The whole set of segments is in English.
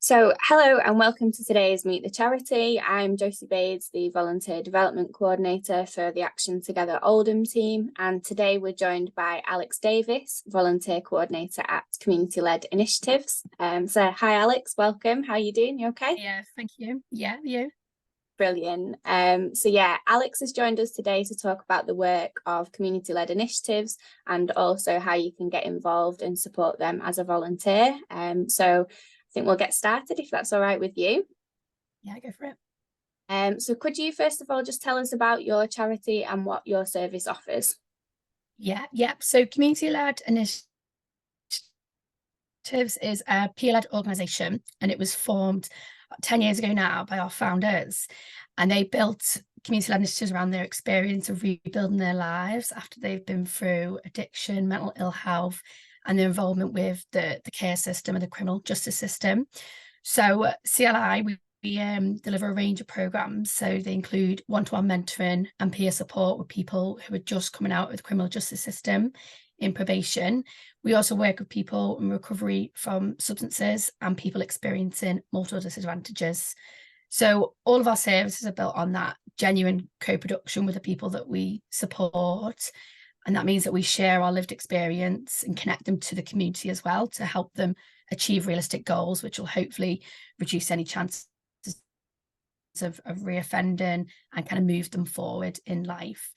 So, hello and welcome to today's Meet the Charity. I'm Josie Bades, the Volunteer Development Coordinator for the Action Together Oldham team, and today we're joined by Alix Davies, Volunteer Coordinator at Community-Led Initiatives. So, hi Alix, welcome. How are you doing? You okay? Yeah, thank you. Yeah, you. Brilliant. Alix has joined us today to talk about the work of community-led initiatives and also how you can get involved and support them as a volunteer. So I think we'll get started if that's all right with you. Yeah, go for it. So could you first of all just tell us about your charity and what your service offers? Yeah. So community-led initiatives is a peer-led organisation, and it was formed 10 years ago now by our founders, and they built community-led initiatives around their experience of rebuilding their lives after they've been through addiction, mental ill health, and their involvement with the care system and the criminal justice system. So CLI, we deliver a range of programs. So they include one-to-one mentoring and peer support with people who are just coming out of the criminal justice system in probation. We also work with people in recovery from substances and people experiencing multiple disadvantages. So all of our services are built on that genuine co-production with the people that we support. And that means that we share our lived experience and connect them to the community as well to help them achieve realistic goals, which will hopefully reduce any chances of reoffending and kind of move them forward in life.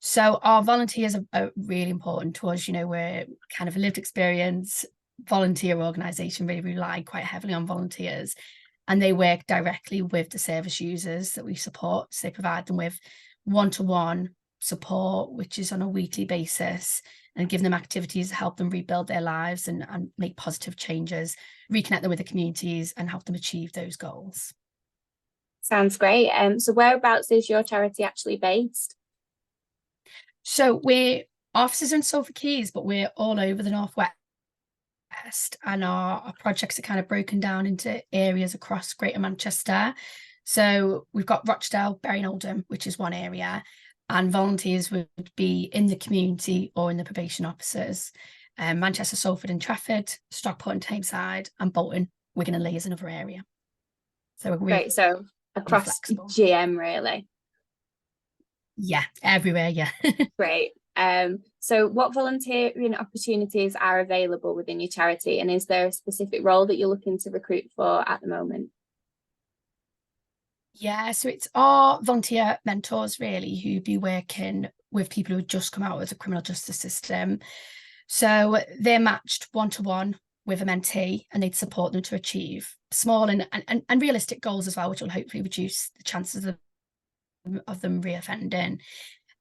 So our volunteers are really important to us. You know, we're kind of a lived experience volunteer organisation, really rely quite heavily on volunteers, and they work directly with the service users that we support. So they provide them with one-to-one support, which is on a weekly basis, and give them activities to help them rebuild their lives and make positive changes, reconnect them with the communities and help them achieve those goals. Sounds great. So whereabouts is your charity actually based? So we're offices in Salford Keys, but we're all over the Northwest, and our projects are kind of broken down into areas across Greater Manchester. So we've got Rochdale, Bury and Oldham, which is one area, and volunteers would be in the community or in the probation officers. Manchester, Salford and Trafford, Stockport and Tameside, and Bolton, Wigan and Lee is another area. So we're really Great, so across flexible. GM really? Yeah, everywhere, yeah. Great. So what volunteering opportunities are available within your charity, and is there a specific role that you're looking to recruit for at the moment? Yeah, so it's our volunteer mentors really who be working with people who have just come out of the criminal justice system. So they're matched one-to-one with a mentee, and they'd support them to achieve small and realistic goals as well, which will hopefully reduce the chances of them reoffending.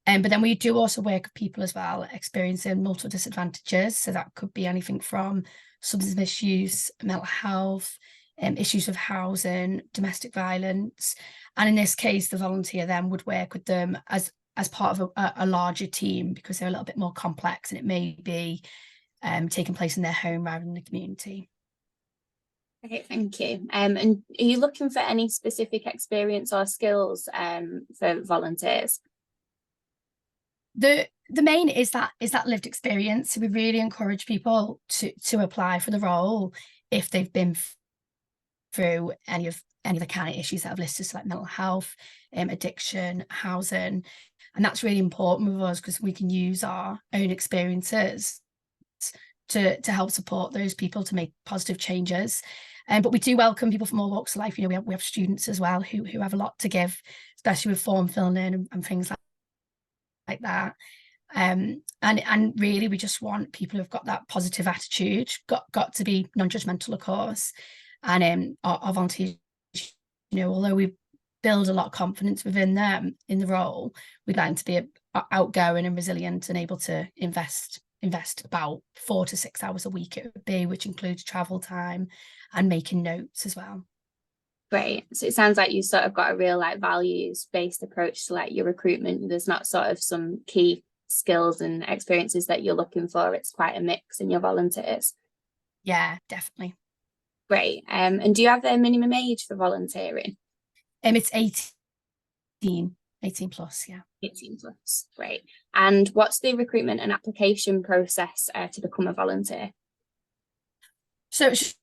But then we do also work with people as well experiencing multiple disadvantages. So that could be anything from substance misuse, mental health, issues of housing, domestic violence. And in this case, the volunteer then would work with them as part of a larger team, because they're a little bit more complex and it may be taking place in their home rather than the community. Okay, thank you. And are you looking for any specific experience or skills for volunteers? The main is that lived experience. So we really encourage people to apply for the role if they've been through any of the kind of issues that I've listed, so like mental health, addiction, housing. And that's really important with us because we can use our own experiences to help support those people to make positive changes. But we do welcome people from all walks of life. You know, we have students as well who have a lot to give, especially with form filling in and things like that. And really we just want people who've got that positive attitude, got to be non-judgmental, of course. And our volunteers, you know, although we build a lot of confidence within them in the role, we'd like them to be outgoing and resilient and able to invest about 4 to 6 hours a week it would be, which includes travel time and making notes as well. Great. So it sounds like you sort of got a real like values-based approach to like your recruitment. There's not sort of some key skills and experiences that you're looking for. It's quite a mix in your volunteers. Yeah, definitely. Great. And do you have a minimum age for volunteering? It's 18 plus, yeah. 18 plus, great. And what's the recruitment and application process to become a volunteer? So it's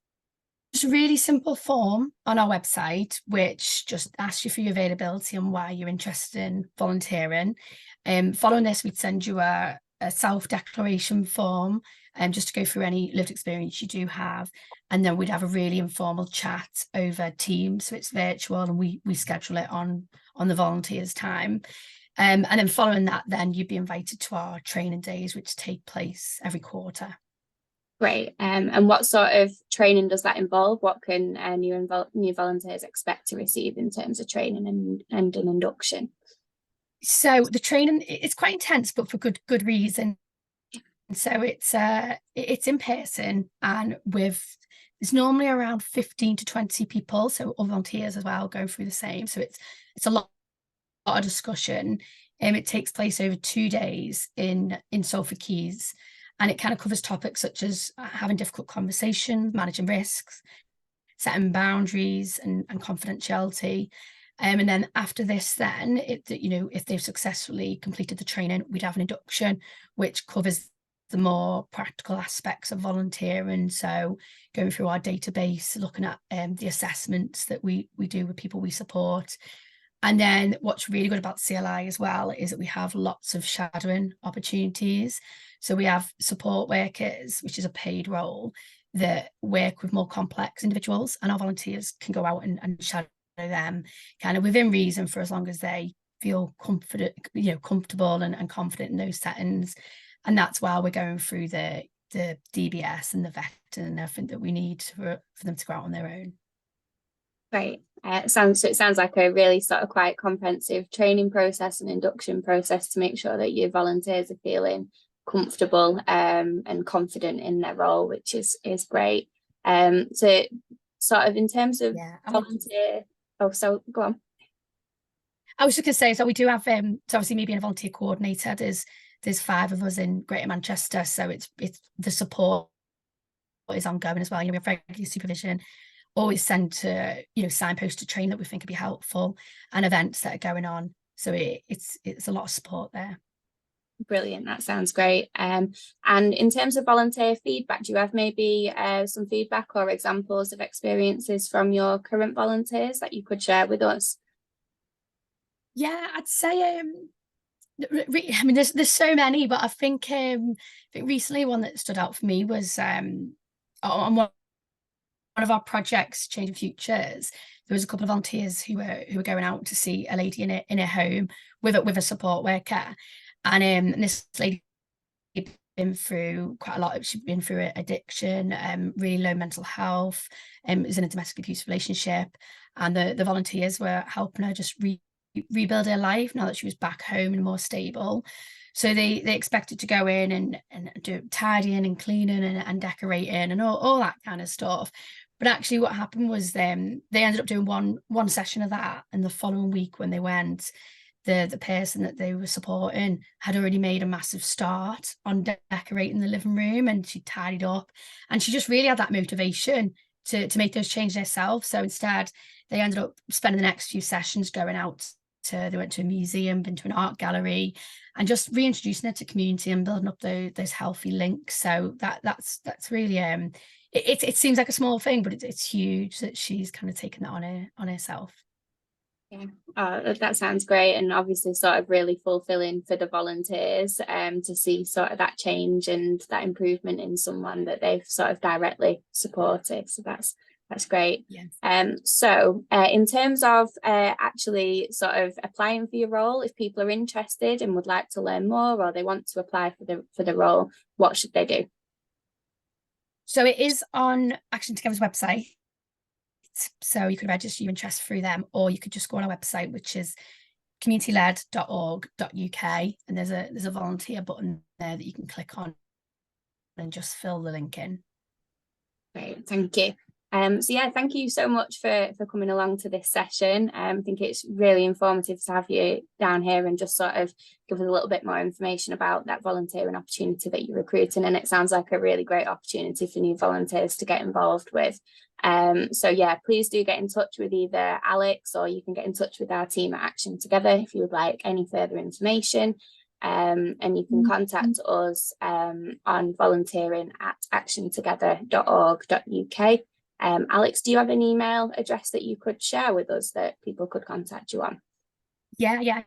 It's a really simple form on our website, which just asks you for your availability and why you're interested in volunteering. Following this, we'd send you a self-declaration form, just to go through any lived experience you do have. And then we'd have a really informal chat over Teams, so it's virtual, and we schedule it on the volunteers' time. And then following that, then you'd be invited to our training days, which take place every quarter. Great. And what sort of training does that involve? What can new volunteers expect to receive in terms of training and an induction? So the training, it's quite intense, but for good reason. So it's in person, and there's normally around 15 to 20 people, so all volunteers as well, going through the same. So it's a lot of discussion. It takes place over 2 days in Salford Quays. And it kind of covers topics such as having difficult conversations, managing risks, setting boundaries and confidentiality. And then after this, then, if they've successfully completed the training, we'd have an induction, which covers the more practical aspects of volunteering. So going through our database, looking at the assessments that we do with people we support. And then what's really good about CLI as well is that we have lots of shadowing opportunities. So we have support workers, which is a paid role, that work with more complex individuals, and our volunteers can go out and shadow them kind of within reason for as long as they feel comfortable and confident in those settings. And that's why we're going through the DBS and the vetting and everything that we need for them to go out on their own. Great. It sounds like a really sort of quite comprehensive training process and induction process to make sure that your volunteers are feeling comfortable and confident in their role, which is great. So sort of in terms of volunteer. So go on. I was just going to say, so we do have so obviously me being a volunteer coordinator, there's 5 of us in Greater Manchester, so it's the support is ongoing as well. We have regular supervision, always send to signpost to train that we think could be helpful, and events that are going on. So it's a lot of support there. Brilliant, that sounds great. And in terms of volunteer feedback, do you have maybe some feedback or examples of experiences from your current volunteers that you could share with us? Yeah, I'd say I mean there's so many, but I think recently one that stood out for me was on one of our projects, Changing Futures. There was a couple of volunteers who were going out to see a lady in her home with a support worker, and this lady had been through quite a lot. She'd been through addiction, really low mental health, was in a domestic abuse relationship, and the volunteers were helping her just rebuild her life now that she was back home and more stable. So they expected to go in and do tidying and cleaning and decorating and all that kind of stuff. But actually what happened was they ended up doing one session of that, and the following week when they went, the person that they were supporting had already made a massive start on decorating the living room, and she tidied up, and she just really had that motivation to make those changes herself. So instead they ended up spending the next few sessions going out they went to a museum, been to an art gallery, and just reintroducing her to community and building up those healthy links. So that's really it seems like a small thing, but it's huge that she's kind of taken that on herself. Yeah, that sounds great, and obviously sort of really fulfilling for the volunteers to see sort of that change and that improvement in someone that they've sort of directly supported. So that's great. Yes. So in terms of actually sort of applying for your role, if people are interested and would like to learn more, or they want to apply for the role, what should they do? So it is on Action Together's website. So you could register your interest through them, or you could just go on our website, which is communityled.org.uk, and there's a volunteer button there that you can click on and just fill the link in. Great, thank you. So yeah, thank you so much for coming along to this session. I think it's really informative to have you down here and just sort of give us a little bit more information about that volunteering opportunity that you're recruiting, and it sounds like a really great opportunity for new volunteers to get involved with. So yeah, please do get in touch with either Alix, or you can get in touch with our team at Action Together if you would like any further information. And you can contact us on volunteering@actiontogether.org.uk. Alix, do you have an email address that you could share with us that people could contact you on? Yeah,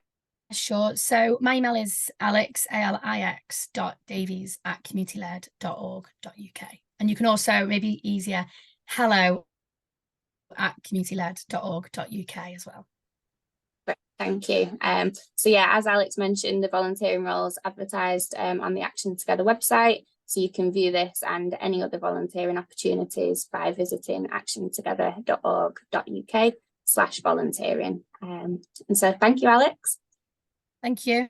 sure. So my email is alix.davies@communityled.org.uk. And you can also, maybe easier, hello@communityled.org.uk as well. Thank you. So yeah, as Alix mentioned, the volunteering roles advertised on the Action Together website. So you can view this and any other volunteering opportunities by visiting actiontogether.org.uk/volunteering. And so thank you, Alix. Thank you.